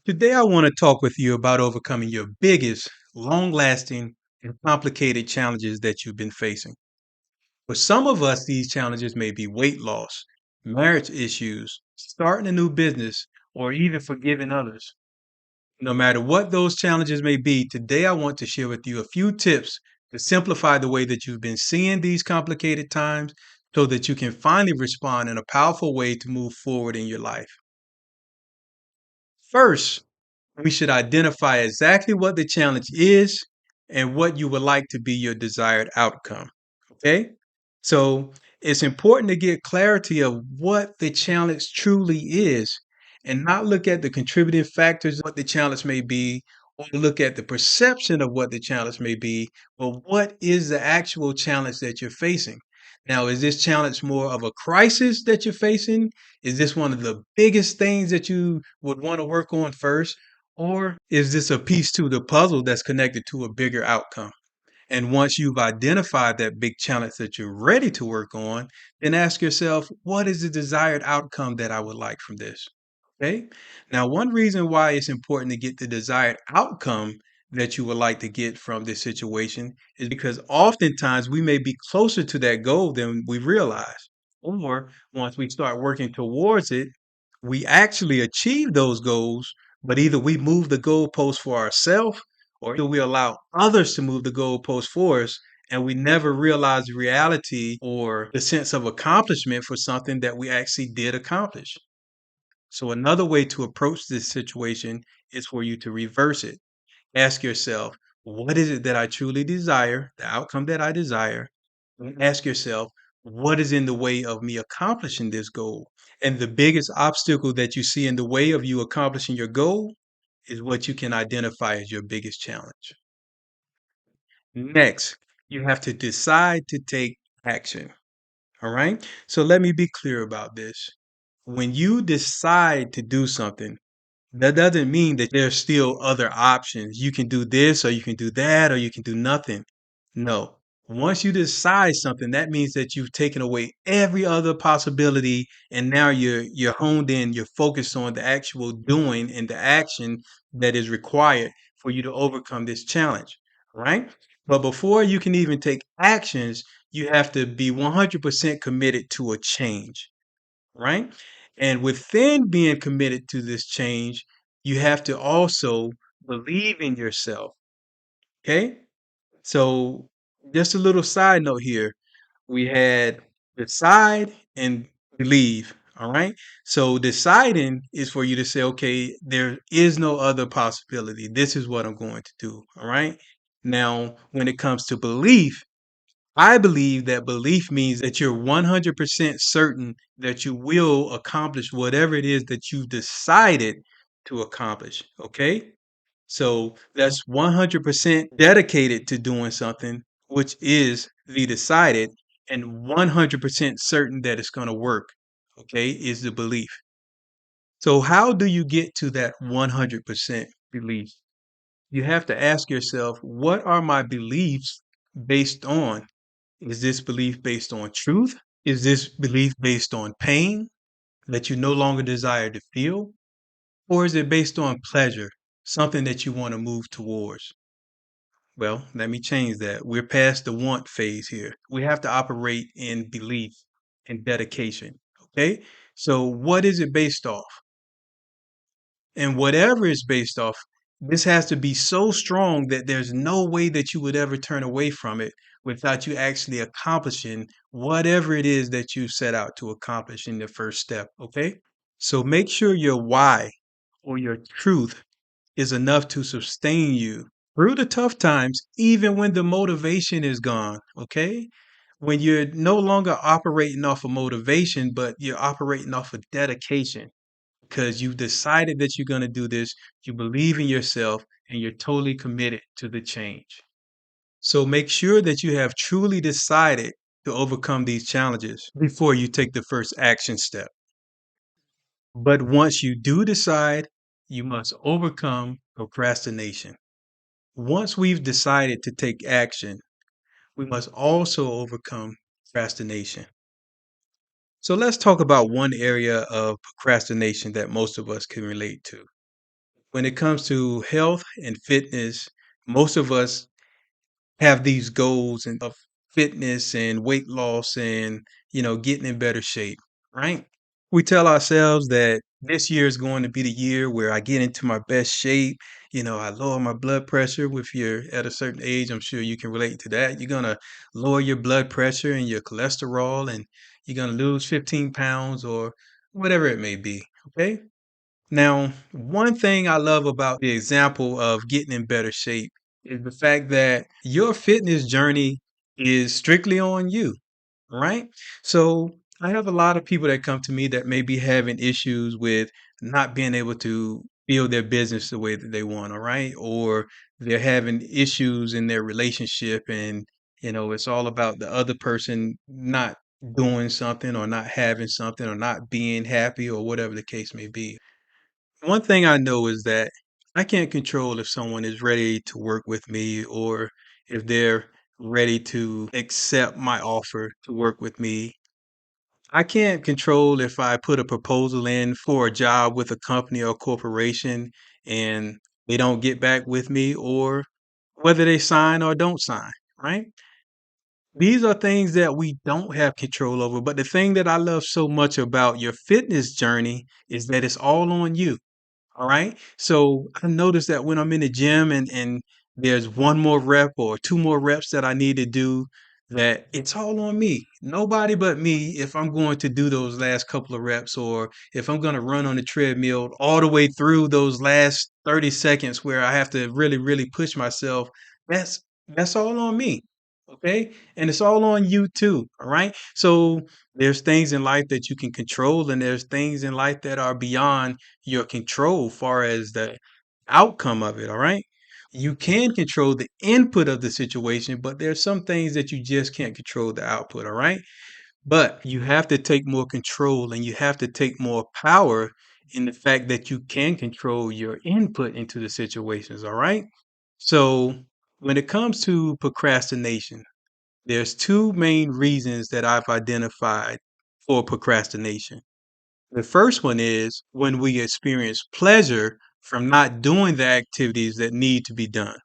Today, I want to talk with you about overcoming your biggest, long lasting, and complicated challenges that you've been facing. For some of us, these challenges may be weight loss, marriage issues, starting a new business, or even forgiving others. No matter what those challenges may be, today I want to share with you a few tips to simplify the way that you've been seeing these complicated times so that you can finally respond in a powerful way to move forward in your life. First, we should identify exactly what the challenge is and what you would like to be your desired outcome. Okay. So it's important to get clarity of what the challenge truly is and not look at the contributing factors of what the challenge may be or look at the perception of what the challenge may be, but what is the actual challenge that you're facing? Now, is this challenge more of a crisis that you're facing? Is this one of the biggest things that you would want to work on first? Or is this a piece to the puzzle that's connected to a bigger outcome? And once you've identified that big challenge that you're ready to work on, then ask yourself, what is the desired outcome that I would like from this? Okay. Now, one reason why it's important to get the desired outcome that you would like to get from this situation is because oftentimes we may be closer to that goal than we realize. Or once we start working towards it, we actually achieve those goals, but either we move the goalpost for ourselves or either we allow others to move the goalpost for us and we never realize the reality or the sense of accomplishment for something that we actually did accomplish. So another way to approach this situation is for you to reverse it. Ask yourself, what is it that I truly desire, the outcome that I desire? And ask yourself, what is in the way of me accomplishing this goal? And the biggest obstacle that you see in the way of you accomplishing your goal is what you can identify as your biggest challenge. Next, you have to decide to take action. All right. So let me be clear about this. When you decide to do something, that doesn't mean that there's still other options. You can do this or you can do that or you can do nothing. No. Once you decide something, that means that you've taken away every other possibility and now you're honed in, you're focused on the actual doing and the action that is required for you to overcome this challenge, right? But before you can even take actions, you have to be 100% committed to a change, right? And within being committed to this change, you have to also believe in yourself. Okay. So, just a little side note here. We had decide and believe. All right. So, deciding is for you to say, okay, there is no other possibility. This is what I'm going to do. All right. Now, when it comes to belief, I believe that belief means that you're 100% certain that you will accomplish whatever it is that you've decided to accomplish. Okay. So that's 100% dedicated to doing something, which is the decided, and 100% certain that it's going to work. Okay. Is the belief. So, how do you get to that 100% belief? You have to ask yourself, what are my beliefs based on? Is this belief based on truth? Is this belief based on pain that you no longer desire to feel? Or is it based on pleasure, something that you want to move towards? Well, let me change that. We're past the want phase here. We have to operate in belief and dedication. Okay. So, what is it based off? And whatever it's based off, this has to be so strong that there's no way that you would ever turn away from it without you actually accomplishing whatever it is that you set out to accomplish in the first step. Okay. So make sure your why or your truth is enough to sustain you through the tough times, even when the motivation is gone. Okay. When you're no longer operating off of motivation, but you're operating off of dedication because you decided that you're going to do this, you believe in yourself, and you're totally committed to the change. So make sure that you have truly decided to overcome these challenges before you take the first action step. But once you do decide, you must overcome procrastination. Once we've decided to take action, we must also overcome procrastination. So let's talk about one area of procrastination that most of us can relate to. When it comes to health and fitness, most of us have these goals and of fitness and weight loss and, getting in better shape, right? We tell ourselves that this year is going to be the year where I get into my best shape. I lower my blood pressure. If you're at a certain age, I'm sure you can relate to that. You're going to lower your blood pressure and your cholesterol, and you're going to lose 15 pounds or whatever it may be. Okay. Now, one thing I love about the example of getting in better shape is the fact that your fitness journey is strictly on you, right? So, I have a lot of people that come to me that may be having issues with not being able to build their business the way that they want, all right? Or they're having issues in their relationship and, it's all about the other person not doing something or not having something or not being happy or whatever the case may be. One thing I know is that I can't control if someone is ready to work with me or if they're ready to accept my offer to work with me. I can't control if I put a proposal in for a job with a company or corporation and they don't get back with me or whether they sign or don't sign, right? These are things that we don't have control over. But the thing that I love so much about your fitness journey is that it's all on you. All right. So I noticed that when I'm in the gym and there's one more rep or two more reps that I need to do, that it's all on me. Nobody but me if I'm going to do those last couple of reps or if I'm going to run on the treadmill all the way through those last 30 seconds where I have to really, really push myself. That's that's all on me. Okay. And it's all on you too. All right. So there's things in life that you can control and there's things in life that are beyond your control far as the outcome of it, all right? You can control the input of the situation, but there's some things that you just can't control the output, all right? But you have to take more control and you have to take more power in the fact that you can control your input into the situations, all right? So when it comes to procrastination, there's two main reasons that I've identified for procrastination. The first one is when we experience pleasure from not doing the activities that need to be done.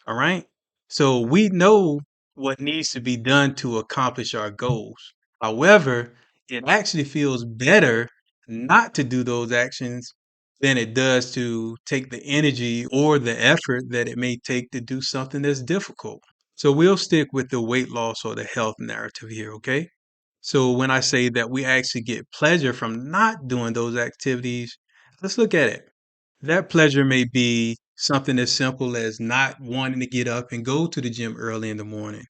All right. So we know what needs to be done to accomplish our goals. However, it actually feels better not to do those actions than it does to take the energy or the effort that it may take to do something that's difficult. So we'll stick with the weight loss or the health narrative here, okay? So when I say that we actually get pleasure from not doing those activities, let's look at it. That pleasure may be something as simple as not wanting to get up and go to the gym early in the morning.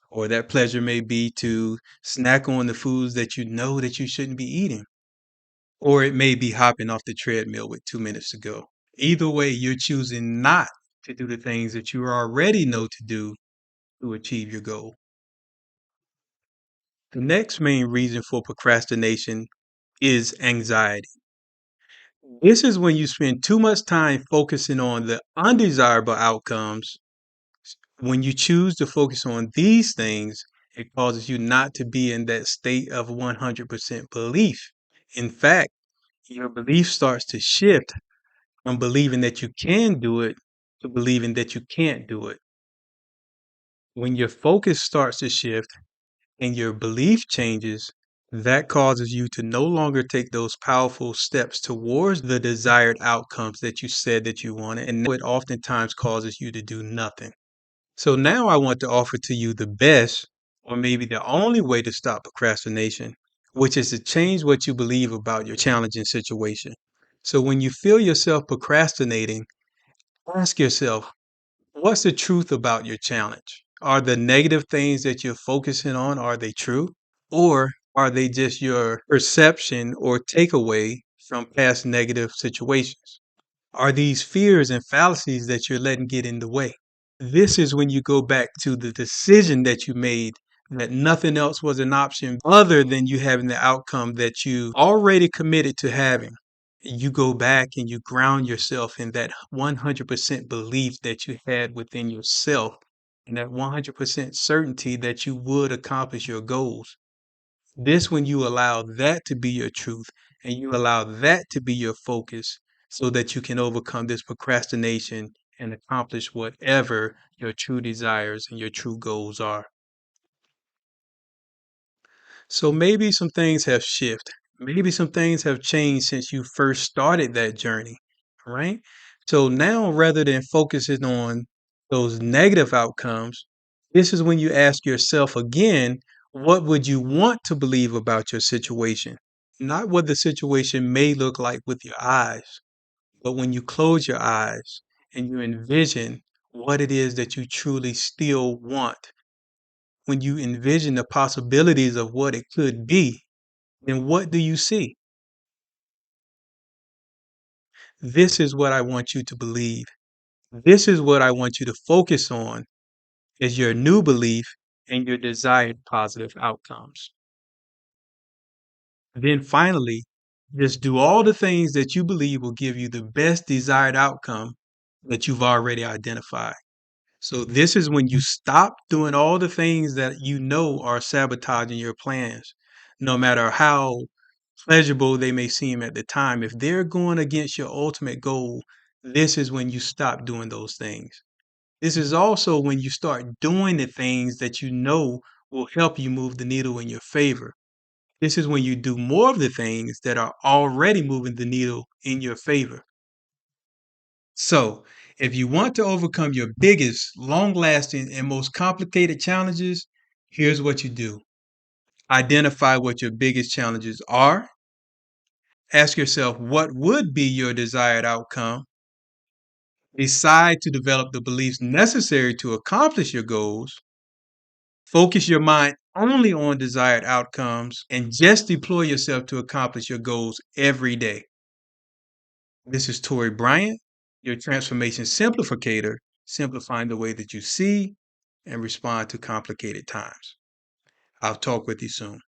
Or that pleasure may be to snack on the foods that you know that you shouldn't be eating. Or it may be hopping off the treadmill with 2 minutes to go. Either way, you're choosing not to do the things that you already know to do to achieve your goal. The next main reason for procrastination is anxiety. This is when you spend too much time focusing on the undesirable outcomes. When you choose to focus on these things, it causes you not to be in that state of 100% belief. In fact, your belief starts to shift from believing that you can do it to believing that you can't do it. When your focus starts to shift, and your belief changes, that causes you to no longer take those powerful steps towards the desired outcomes that you said that you wanted. And it oftentimes causes you to do nothing. So now I want to offer to you the best, or maybe the only way to stop procrastination, which is to change what you believe about your challenging situation. So when you feel yourself procrastinating, ask yourself, what's the truth about your challenge? Are the negative things that you're focusing on, are they true? Or are they just your perception or takeaway from past negative situations? Are these fears and fallacies that you're letting get in the way? This is when you go back to the decision that you made that nothing else was an option other than you having the outcome that you already committed to having. You go back and you ground yourself in that 100% belief that you had within yourself and that 100% certainty that you would accomplish your goals. This when you allow that to be your truth and you allow that to be your focus, so that you can overcome this procrastination and accomplish whatever your true desires and your true goals are. So maybe some things have shifted. Maybe some things have changed since you first started that journey, right? So now rather than focusing on those negative outcomes, this is when you ask yourself again, what would you want to believe about your situation? Not what the situation may look like with your eyes, but when you close your eyes and you envision what it is that you truly still want, when you envision the possibilities of what it could be, then what do you see? This is what I want you to believe. This is what I want you to focus on as your new belief and your desired positive outcomes. Then finally, just do all the things that you believe will give you the best desired outcome that you've already identified. So this is when you stop doing all the things that you know are sabotaging your plans, no matter how pleasurable they may seem at the time. If they're going against your ultimate goal, this is when you stop doing those things. This is also when you start doing the things that you know will help you move the needle in your favor. This is when you do more of the things that are already moving the needle in your favor. So, if you want to overcome your biggest, long lasting, and most complicated challenges, here's what you do: identify what your biggest challenges are, ask yourself what would be your desired outcome, decide to develop the beliefs necessary to accomplish your goals, focus your mind only on desired outcomes, and just deploy yourself to accomplish your goals every day. This is Tori Bryant, your transformation simplificator, simplifying the way that you see and respond to complicated times. I'll talk with you soon.